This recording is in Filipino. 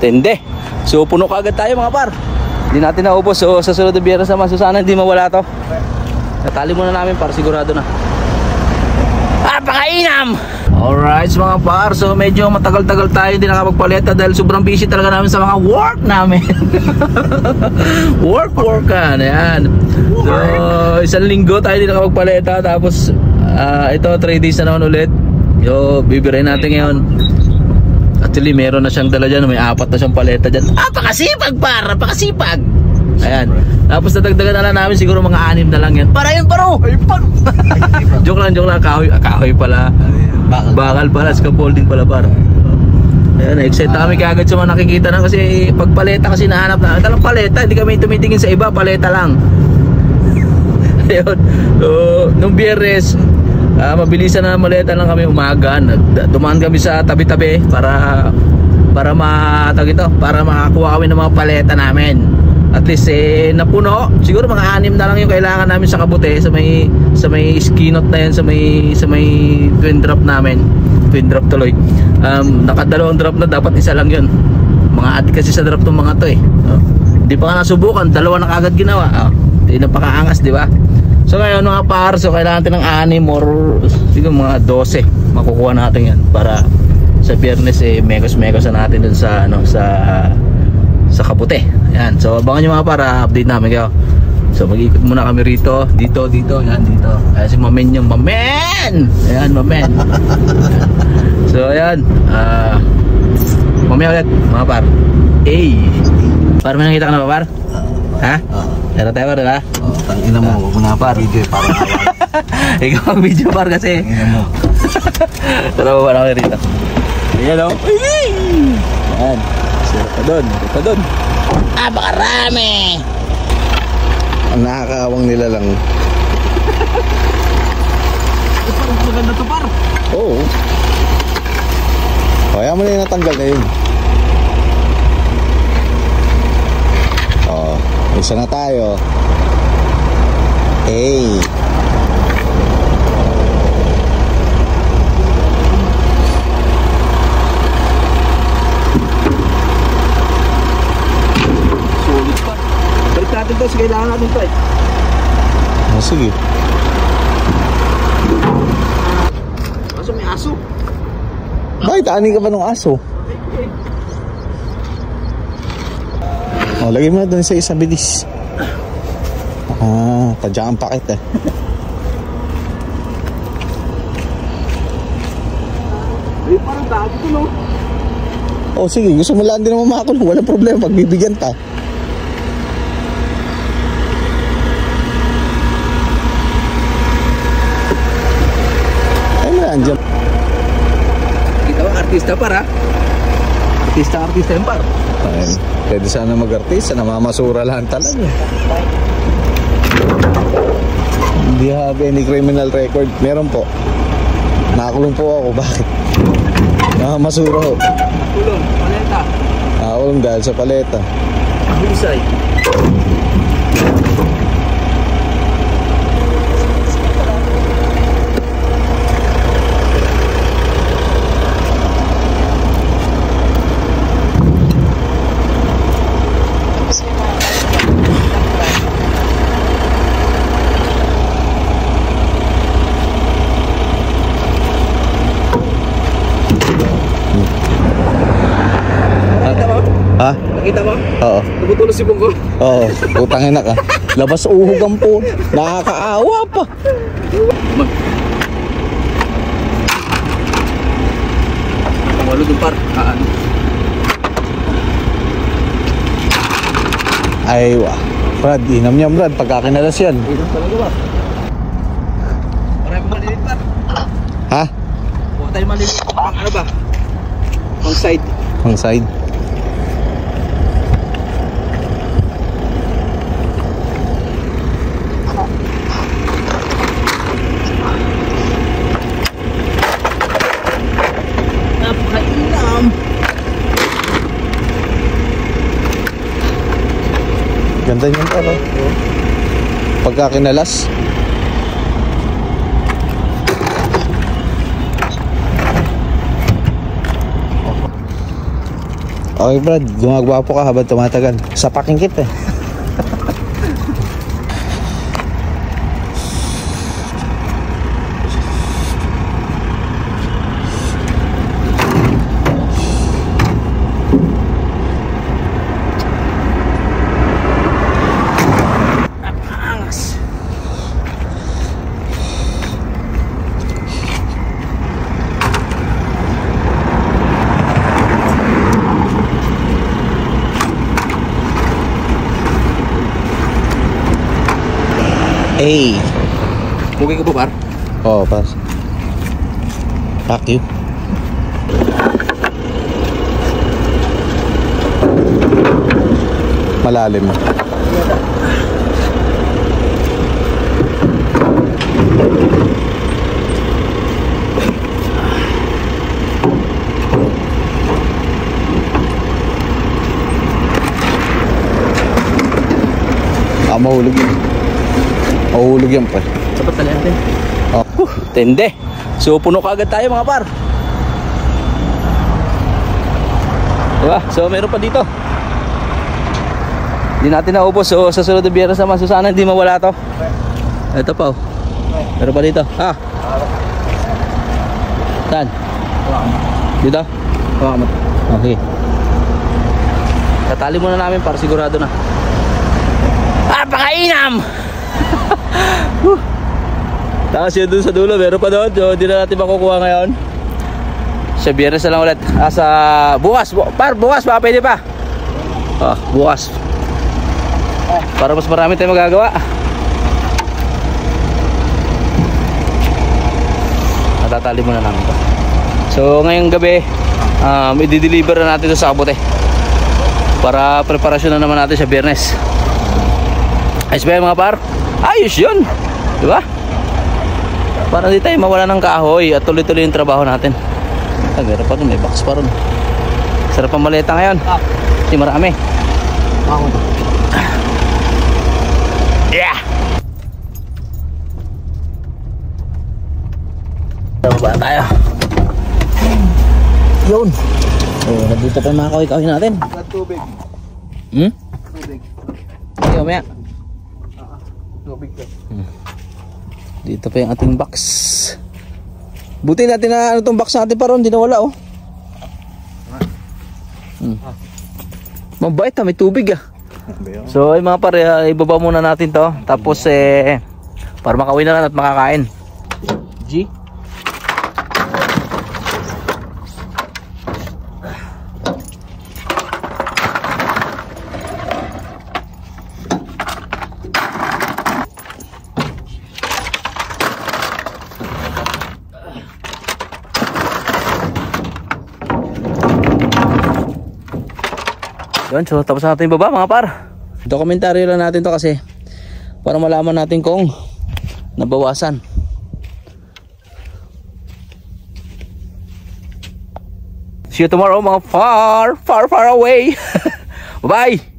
Tende. So puno kaagad tayo mga par. Hindi natin naubos. So sa sunod na biyernes naman, so sana hindi mawala to. Natali muna namin par, sigurado na. Pakainam! Alright mga par, so medyo matagal-tagal tayo hindi nakapagpaleta dahil sobrang busy talaga namin sa mga work namin. Workan, ayan. So isang linggo tayo hindi nakapagpaleta. Tapos ito 3 days na naman ulit. Yo, bibirain natin ngayon. Actually meron na siyang dala dyan, may 4 na siyang paleta dyan. Pakasipag par, pakasipag. Ayan. Tapos nadagdagan na lang namin siguro mga 6 na lang yan. Para yun paro. Joke lang, kahoy pala. Bakal pala, scaffolding pala par. Ayan, excited na kami kagad sa mga nakikita na kasi pag paleta kasi nahanap na. Talang paleta, hindi kami tumitingin sa iba, paleta lang. Ayun. So, nung Biyernes, mabilisan na maleta lang kami umaga. Dumaan kami sa tabi-tabi para makakuha kami ng mga paleta namin. At least napuno. Siguro mga 6 na lang yung kailangan namin sa kabute, sa may skinot na yan, sa may twin drop namin. Twin drop tuloy. Nakadalawang drop na, dapat isa lang yun. Mga add kasi sa drop tong mga to eh. Hindi pa nga nasubukan, 2 na kagad ginawa. Hindi na pakaangas, di ba? So ngayon mga par, so kailangan natin ng 6 or siguro mga 12 makukuha natin yan para sa Biyernes megos na natin dun sa sa kabute. Ayan, so abangan nyo mga para update namin kayo. So mag-ikot muna kami rito, dito, ayan, dito. Ayan si Mamen yung Mamen. Ayan, Mamen. So ayan, mamaya ulit mga par. Par, may nakita ka na ba par? Ha? Meron tayo par, diba? Tangina mo, huwag mo na par, video para ikaw ang video par kasi. Tara ba na kayo rito? Ayan o. Ayan. Sira pa doon. Bakarami. Ang nakakaawang nila lang. Parang maganda to par. Oo. Kaya mo na yung natanggal na yun. Isa na tayo. Solid pa. Balik natin to, kailangan natin to eh. Sige. Kaso may aso. Bakit? Ani ka pa ng aso? Lagay mo na doon sa isa, bilis. Tadya ang pakit eh. Parang dami ko no. Sige, gusto mo lang din naman makakulong. Walang problema, pagbibigyan ta. Ay mo yan dyan. Kita ba, artista par ha? Artista yung par. Pwede sana mag-artista, namamasura lang talaga. Hindi have any criminal record. Meron po. Nakakulong po ako. Bakit? Namamasura ho. Kulong, paleta. Nakakulong dahil sa paleta. Husay. Ha? Nakita mo? Oo. Tumutulos si Bungko. Oo. Putangin na ka. Labas uhog ang po. Nakakaawa pa. Walo dun par. Ay, wah. Brad, inam niya Brad. Pagkakinalas yan. Inam talaga ba? Maraming malilit par. Ha? Huwag tayo malilit. Pang ano ba? Pang side. Pang side. Ganda niyan pa, no? Pagka kinalas. Okay Brad, gumagawa po ka habang tumatagal. Sapakin kita eh. Hey. Bugay ka po, par? Oo, pas. Fuck you. Malalim. Mahulog yun. Mahulog yan pa. Sapat na natin. Oh. Tende. So puno kaagad tayo mga par. Diba? So meron pa dito. Hindi natin naubos. So sa sunod na biyernes naman. So sana hindi mawala to. Ito pa oh. Meron pa dito. Saan? Dito? Okay. Tatali muna namin para sigurado na. Pakainam! Tapos yun dun sa dulo, meron pa doon. So hindi na natin makukuha ngayon. Sa biyernes na lang ulit. Sa bukas, bukas baka pwede pa. Bukas. Para mas marami tayong magagawa. Natatali muna namin ito. So ngayong gabi, i-deliver na natin ito sa kabote. Para preparasyon na naman natin sa biyernes. Ayos ba yun mga par? Ayos yun! Diba? Para di tayo mawala ng kahoy at tuloy-tuloy yung trabaho natin. Meron pa rin, may box pa rin. Sarap ang maleta ngayon. Kasi marami. Yeah! Baba tayo. Yun! Nandito pa yung mga kahoy-kahoy natin. Tubig. Tubig. Okay, mamaya. Tubig ka. Dito pa yung ating box. Buti natin na ano tong box natin pa ron, hindi na wala oh. Mabait may tubig ah. So ay mga pare, ibaba muna natin to. Tapos para makauwi na lang at makakain. G. Yun, so tapos natin baba mga par. Ito komentaryo lang natin to kasi para malaman natin kung nabawasan. See you tomorrow mga far away. Bye bye.